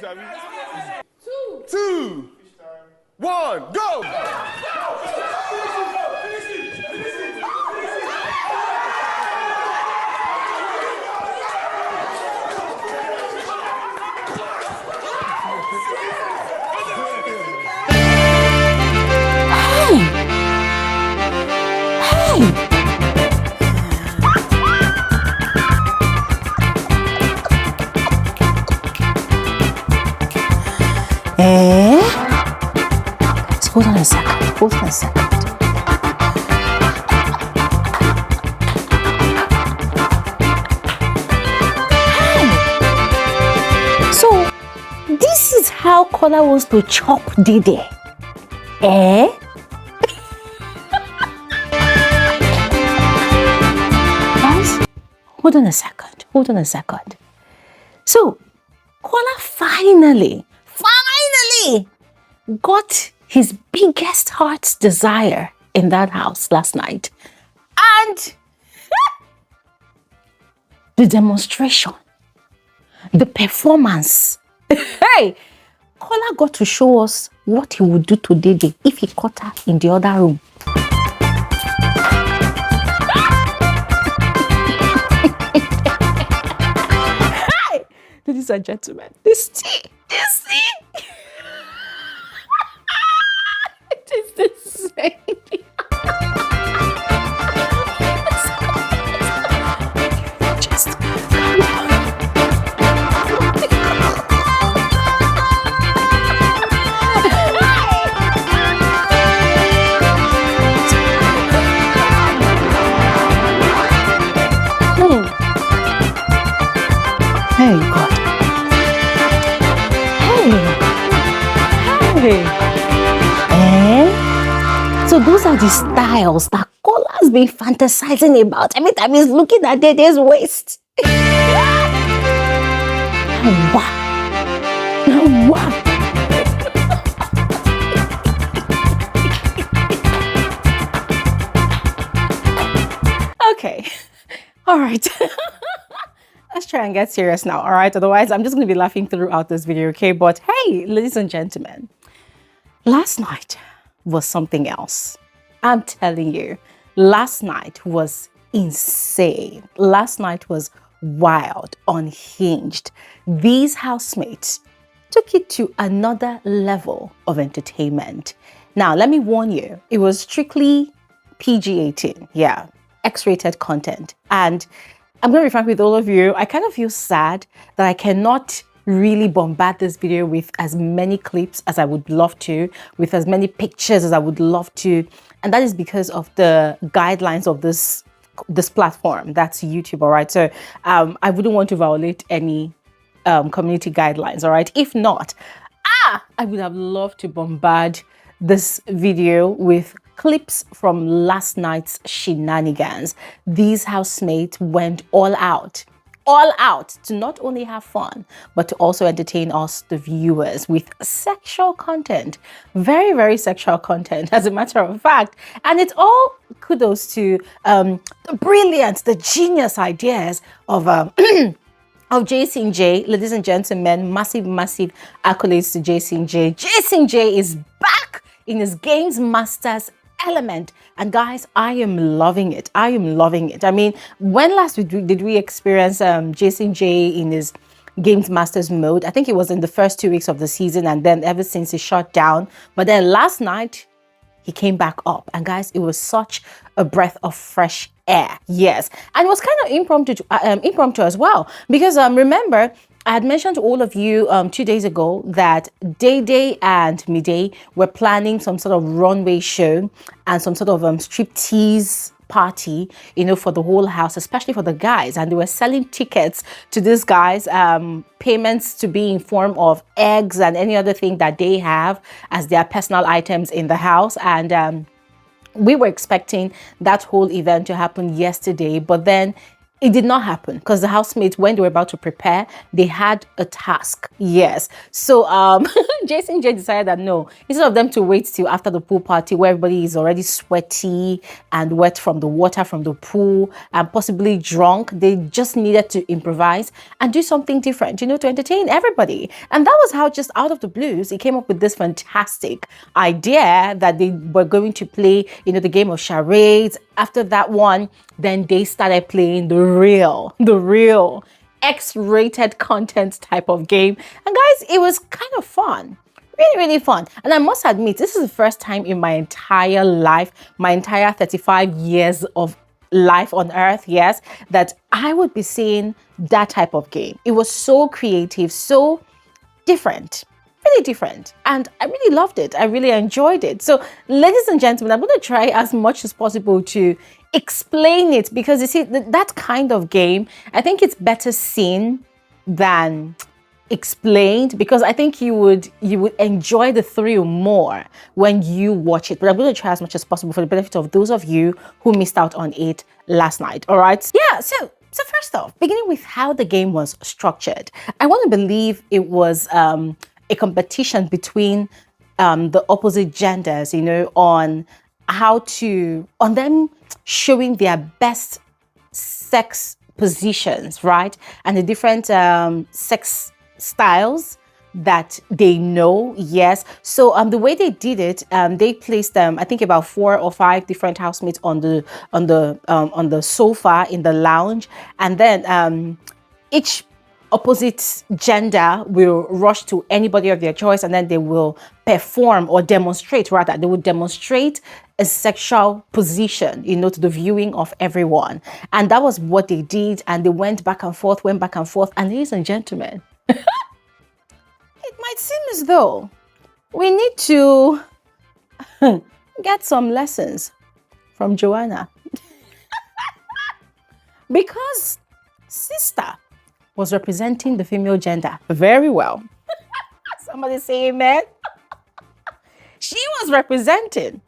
Sabi. Two. 1, go! Hold on a second. Hold on a second. So, this is how Kola wants to chop Dede. Guys, hold on a second. Hold on a second. So, Kola finally got his biggest heart's desire in that house last night. And the demonstration, the performance. Hey, Kola got to show us what he would do to Dede if he caught her in the other room. Hey, ladies and gentlemen, this tea. It's the same. Just Hey, God. Hey. So those are the styles that Kola's been fantasizing about every time he's looking at Dede's waist. Okay. All right. Let's try and get serious now, all right? Otherwise, I'm just going to be laughing throughout this video, okay? But hey, ladies and gentlemen, last night was something else. I'm telling you, last night was insane. Last night was wild, unhinged. These housemates took it to another level of entertainment. Now, let me warn you, it was strictly PG-18, yeah, X-rated content. And I'm going to be frank with all of you, I kind of feel sad that I cannot really bombard this video with as many clips as I would love to, with as many pictures as I would love to, and that is because of the guidelines of this platform, that's YouTube, all right? So I wouldn't want to violate any community guidelines, all right? If not, I would have loved to bombard this video with clips from last night's shenanigans. These housemates went all out to not only have fun, but to also entertain us, the viewers, with sexual content. Very, very sexual content, as a matter of fact. And it's all kudos to the brilliant, the genius ideas of Jason J. Ladies and gentlemen, massive accolades to Jason J. Jason J is back in his Games Masters element, and guys, I am loving it. I mean, when last did we experience Jason J in his Games Masters mode? I think it was in the first 2 weeks of the season, and then ever since he shut down. But then last night he came back up, and guys, it was such a breath of fresh air. Yes, and it was kind of impromptu as well, because remember, I had mentioned to all of you 2 days ago that Dede and Mide were planning some sort of runway show and some sort of striptease party, you know, for the whole house, especially for the guys. And they were selling tickets to these guys, payments to be in form of eggs and any other thing that they have as their personal items in the house. And we were expecting that whole event to happen yesterday, but then It did not happen because the housemates, when they were about to prepare, they had a task. Yes. So Jason J decided that no, instead of them to wait till after the pool party where everybody is already sweaty and wet from the water from the pool and possibly drunk, they just needed to improvise and do something different, you know, to entertain everybody. And that was how, just out of the blues, he came up with this fantastic idea that they were going to play, you know, the game of charades. After that one, then they started playing the real X-rated content type of game. And guys, it was kind of fun. Really fun. And I must admit, this is the first time in my entire life, my entire 35 years of life on earth, yes, that I would be seeing that type of game. It was so creative, so different. Really different, and I really loved it. I really enjoyed it. So ladies and gentlemen, I'm going to try as much as possible to explain it, because you see, that kind of game, I think it's better seen than explained, because I think you would enjoy the thrill more when you watch it. But I'm going to try as much as possible for the benefit of those of you who missed out on it last night. All right, yeah. So first off, beginning with how the game was structured, I want to believe it was a competition between the opposite genders, you know, on them showing their best sex positions, right? And the different sex styles that they know. Yes. So the way they did it, they placed I think about 4 or 5 different housemates on the sofa in the lounge, and then each opposite gender will rush to anybody of their choice, and then they will perform or demonstrate, rather, they will demonstrate a sexual position, you know, to the viewing of everyone. And that was what they did. And they went back and forth. And ladies and gentlemen, it might seem as though we need to get some lessons from Joanna. Because sister was representing the female gender very well. Somebody say amen. She was representing.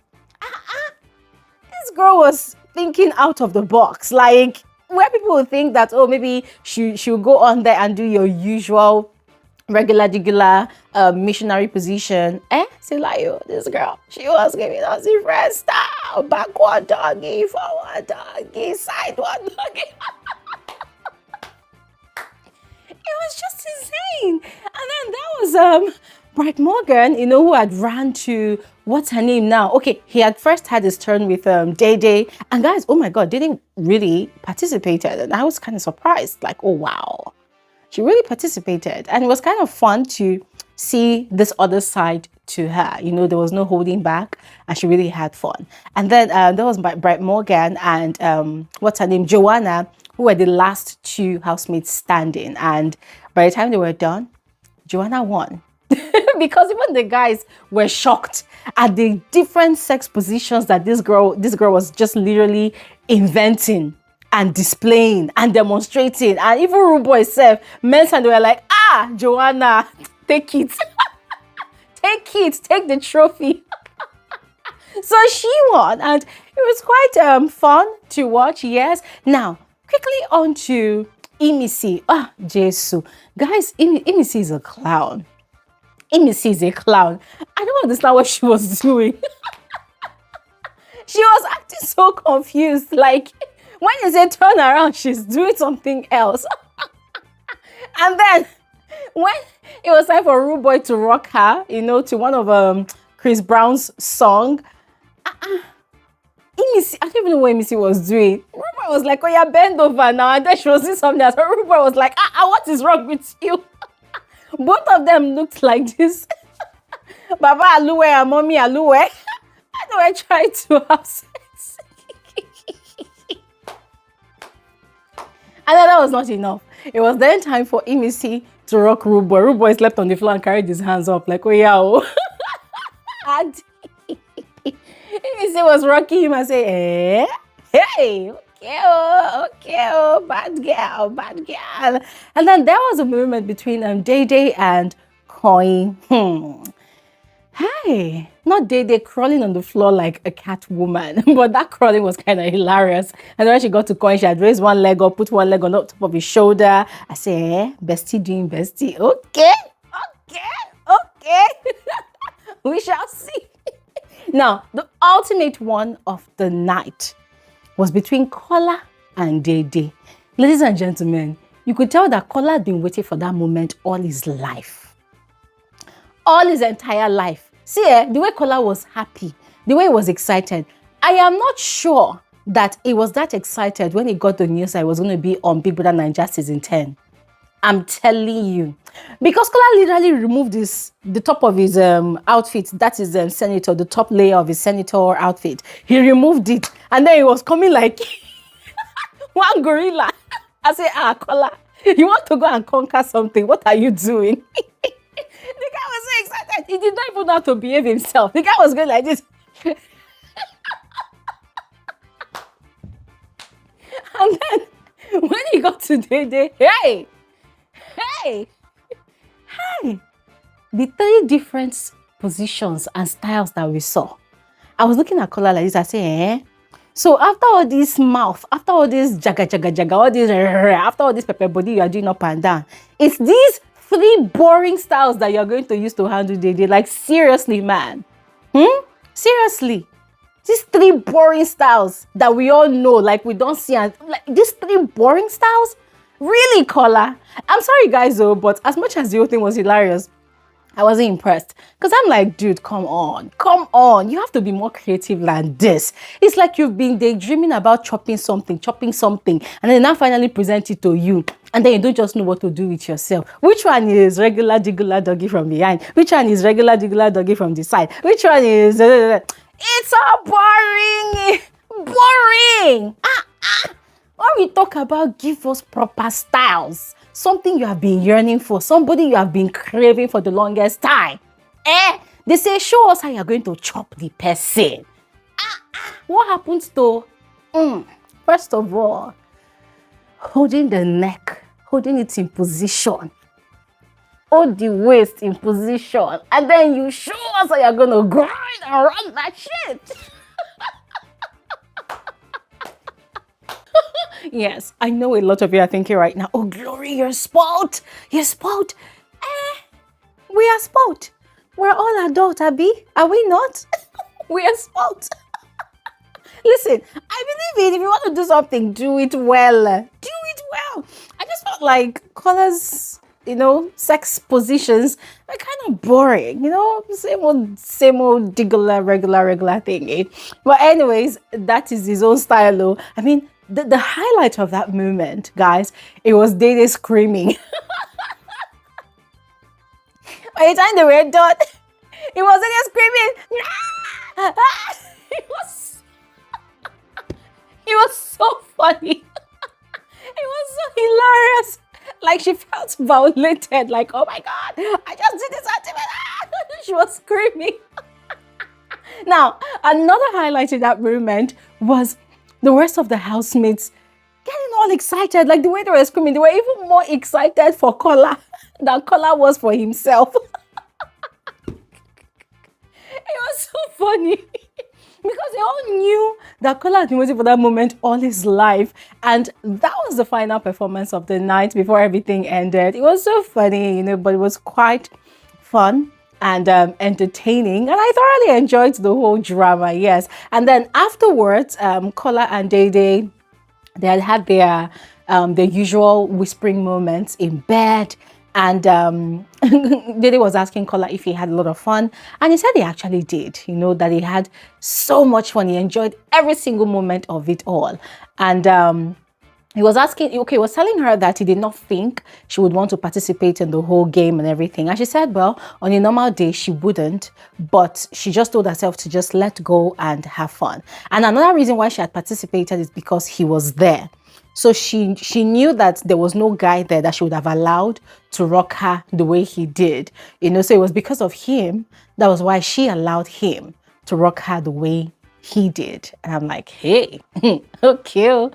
This girl was thinking out of the box, like where people would think that, oh, maybe she'll go on there and do your usual regular missionary position. See, like, this girl, she was giving us different style. Backward doggy, forward doggy, sideward doggy. It was just insane. And then that was Bright Morgan, you know, who had ran to, what's her name now? Okay, he had first had his turn with Dede. And guys, oh my God, Dede really participated. And I was kind of surprised, like, oh wow. She really participated. And it was kind of fun to see this other side to her. You know, there was no holding back, and she really had fun. And then there was Bright Morgan and what's her name? Joanna, who were the last 2 housemates standing. And by the time they were done, Joanna won. Because even the guys were shocked at the different sex positions that this girl was just literally inventing and displaying and demonstrating. And even Rude Boy itself, and they were like, Joanna, take it. Take the trophy. So she won, and it was quite fun to watch, yes. Now, quickly on to Imisi. Jesus. Guys, Imisi is a clown. Imisi is a clown. I don't understand what she was doing. She was acting so confused. Like, when you say turn around, she's doing something else. And then, when it was time for Rude Boy to rock her, you know, to one of Chris Brown's song, Imisi, I don't even know what Imisi was doing. Rude Boy was like, oh yeah, bend over now. And then she was doing something else. Rude Boy was like, what is wrong with you? Both of them looked like this. Baba Aluwe and Mommy Aluwe. I know I tried to have sex. And then that was not enough. It was then time for Imisi to rock Rude Boy. Rude Boy slept on the floor and carried his hands up like, oh yeah. And Imisi was rocking him and say, hey, okay, bad girl. And then there was a movement between Dede and Coin. Hey, not Dede crawling on the floor like a cat woman, but that crawling was kind of hilarious. And when she got to coin, she had raised one leg up, put one leg on the top of his shoulder. I say, bestie doing bestie. Okay, okay. We shall see. Now, the ultimate one of the night was between Kola and Dede. Ladies and gentlemen, you could tell that Kola had been waiting for that moment all his life. All his entire life. See, the way Kola was happy, the way he was excited. I am not sure that he was that excited when he got the news that he was going to be on Bbnaija season 10. I'm telling you. Because Kola literally removed the top of his outfit, that is senator, the top layer of his senator outfit. He removed it and then he was coming like one gorilla. I say, Kola, you want to go and conquer something. What are you doing? The guy was so excited. He did not even know how to behave himself. The guy was going like this. And then when he got to Dede, hey, the 3 different positions and styles that we saw. I was looking at Kola like this. I say, so after all this mouth, after all this jaga, all this, after all this pepper body you are doing up and down, it's these 3 boring styles that you're going to use to handle Dede. Like, seriously, man. Seriously. These 3 boring styles that we all know, like we don't see, and like these 3 boring styles? Really, Kola? I'm sorry, guys, though, but as much as the whole thing was hilarious, I wasn't impressed. Because I'm like, dude, come on. You have to be more creative than this. It's like you've been daydreaming about chopping something, and then now finally present it to you. And then you don't just know what to do with yourself. Which one is regular diggler doggy from behind? Which one is regular diggler doggy from the side? Which one is... It's all boring. When we talk about give us proper styles, something you have been yearning for, somebody you have been craving for the longest time. They say, show us how you're going to chop the person. What happens to, first of all, holding the neck, holding it in position, hold the waist in position, and then you show us how you're going to grind and run that shit. Yes, I know a lot of you are thinking right now, oh, Glory, you're spoiled. You're spoiled. We are spoiled. We're all adults, Abby. Are we not? We are spoiled. Listen, I believe it. If you want to do something, do it well. Do it well. I just felt like Kola's, sex positions are kind of boring. Same old regular thing. But anyways, that is his own style, though. I mean, the highlight of that moment, guys, it was Dede screaming. By the time they were done, it was Dede screaming. It was so funny. It was so hilarious. Like, she felt violated. Like, oh my God, I just did this activity. She was screaming. Now, another highlight in that moment was the rest of the housemates getting all excited. Like, the way they were screaming, they were even more excited for Kola than Kola was for himself. It was so funny. Because they all knew that Kola had been waiting for that moment all his life. And that was the final performance of the night before everything ended. It was so funny, but it was quite fun and entertaining. And I thoroughly enjoyed the whole drama, yes. And then afterwards, Kola and Dede, they had their usual whispering moments in bed. And Dede was asking Kola if he had a lot of fun. And he said he actually did, that he had so much fun. He enjoyed every single moment of it all. And he was asking, he was telling her that he did not think she would want to participate in the whole game and everything. And she said, well, on a normal day, she wouldn't. But she just told herself to just let go and have fun. And another reason why she had participated is because he was there. So she knew that there was no guy there that she would have allowed to rock her the way he did. So it was because of him. That was why she allowed him to rock her the way he did. And I'm like, hey, okay.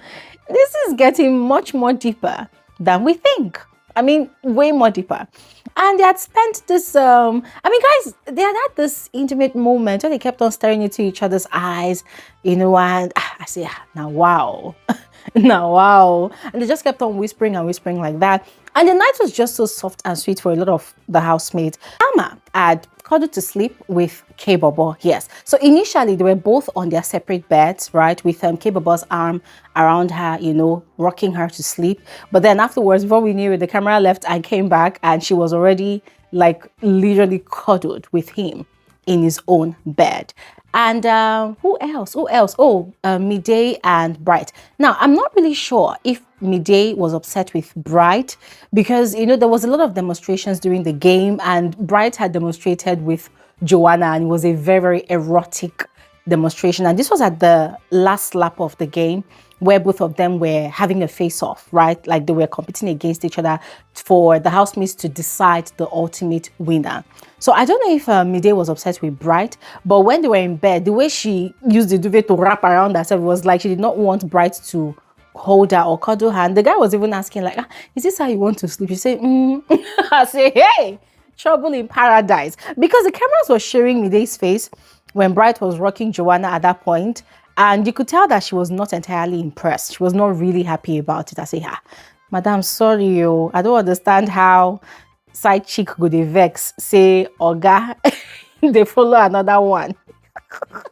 This is getting much more deeper than we think. I mean, way more deeper. And they had spent this, guys, they had had this intimate moment where they kept on staring into each other's eyes, and I say, now wow. Now wow. And they just kept on whispering and whispering like that. And the night was just so soft and sweet for a lot of the housemates. Alma had cuddled to sleep with K-Bobo, yes. So initially they were both on their separate beds, right, with K-Bobo's arm around her, rocking her to sleep. But then afterwards, before we knew it, the camera left and came back, and she was already like literally cuddled with him in his own bed. And who else? Oh, Mide and Bright. Now, I'm not really sure if Mide was upset with Bright because, there was a lot of demonstrations during the game, and Bright had demonstrated with Joanna, and it was a very, very erotic demonstration. And this was at the last lap of the game where both of them were having a face-off, right? Like they were competing against each other for the housemates to decide the ultimate winner. So I don't know if Mide was obsessed with Bright, but when they were in bed, the way she used the duvet to wrap around herself was like she did not want Bright to hold her or cuddle her. And the guy was even asking like, is this how you want to sleep? You say, I say, hey, trouble in paradise. Because the cameras were showing Mide's face when Bright was rocking Joanna at that point, and you could tell that she was not entirely impressed. She was not really happy about it. I say, madam, sorry, I don't understand how side chick go dey vex say oga they follow another one.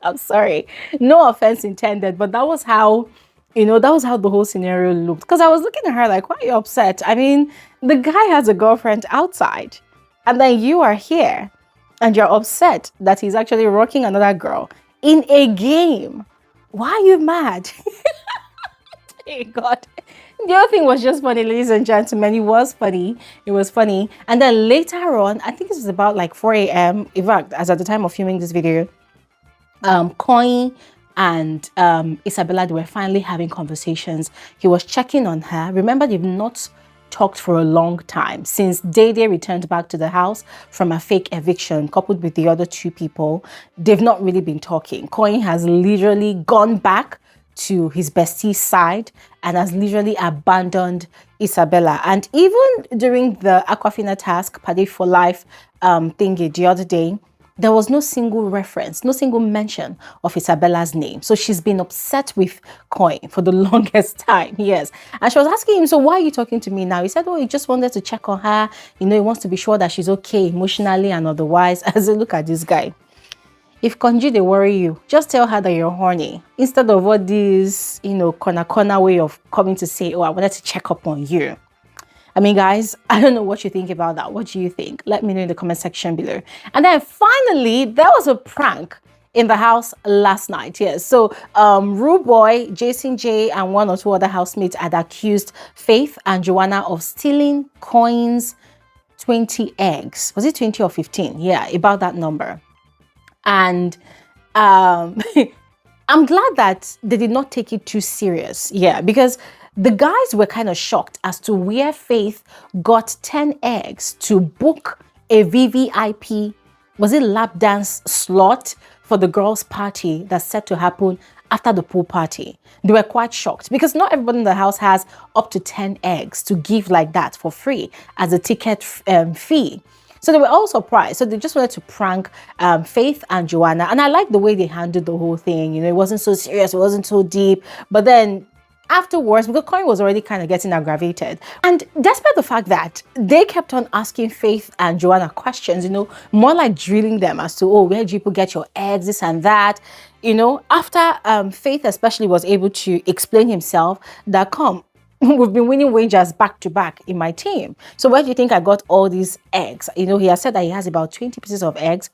I'm sorry, no offense intended, but that was how the whole scenario looked. Because I was looking at her like, why are you upset? I mean, the guy has a girlfriend outside, and then you are here and you're upset that he's actually rocking another girl in a game. Why are you mad? Hey God. The other thing was just funny, ladies and gentlemen. It was funny. And then later on, I think it was about like 4 a.m. In fact, as at the time of filming this video, Coin and Isabella, they were finally having conversations. He was checking on her. Remember, they've not talked for a long time since Dede returned back to the house from a fake eviction coupled with the other two people. They've not really been talking. Coin has literally gone back to his bestie's side and has literally abandoned Isabella. And even during the Aquafina task, Paddy for Life thingy the other day, there was no single reference, no single mention of Isabella's name. So she's been upset with Coin for the longest time, yes. And she was asking him, so why are you talking to me now? He said, oh, he just wanted to check on her. He wants to be sure that she's okay emotionally and otherwise. As I look at this guy, if Konji they worry you, just tell her that you're horny. Instead of what this, corner way of coming to say, oh, I wanted to check up on you. I mean, guys, I don't know what you think about that. What do you think? Let me know in the comment section below. And then finally, there was a prank in the house last night. Yes. So Rude Boy, Jason J, and one or two other housemates had accused Faith and Joanna of stealing Coin's 20 eggs. Was it 20 or 15? Yeah, about that number. And I'm glad that they did not take it too serious. Yeah, because the guys were kind of shocked as to where Faith got 10 eggs to book a VVIP, was it lap dance slot for the girls' party that's set to happen after the pool party. They were quite shocked because not everybody in the house has up to 10 eggs to give like that for free as a ticket fee. So they were all surprised. So they just wanted to prank Faith and Joanna. And I like the way they handled the whole thing. It wasn't so serious. It wasn't so deep. But then afterwards, because Coin was already kind of getting aggravated. And despite the fact that they kept on asking Faith and Joanna questions, more like drilling them as to, oh, where do people get your eggs, this and that. After Faith especially was able to explain himself that, we've been winning wagers back to back in my team. So where do you think I got all these eggs? He has said that he has about 20 pieces of eggs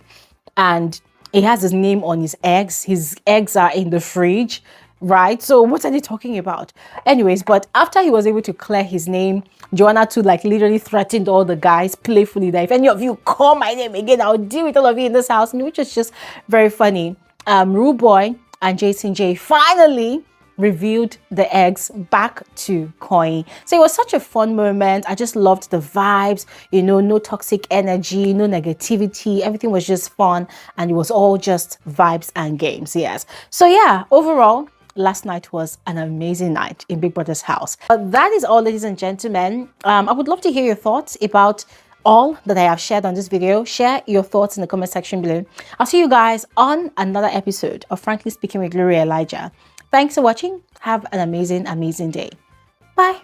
and he has his name on his eggs. His eggs are in the fridge, right? So what are they talking about? Anyways, but after he was able to clear his name, Joanna too literally threatened all the guys playfully that if any of you call my name again, I'll deal with all of you in this house, which is just very funny. Rude Boy and Jason J finally revealed the eggs back to Coin. So it was such a fun moment. I just loved the vibes, no toxic energy, no negativity. Everything was just fun and it was all just vibes and games. Yes. So yeah, overall, last night was an amazing night in Big Brother's house. But that is all, ladies and gentlemen. I would love to hear your thoughts about all that I have shared on this video. Share your thoughts in the comment section below. I'll see you guys on another episode of Frankly Speaking with Gloria Elijah. Thanks for watching. Have an amazing day. Bye.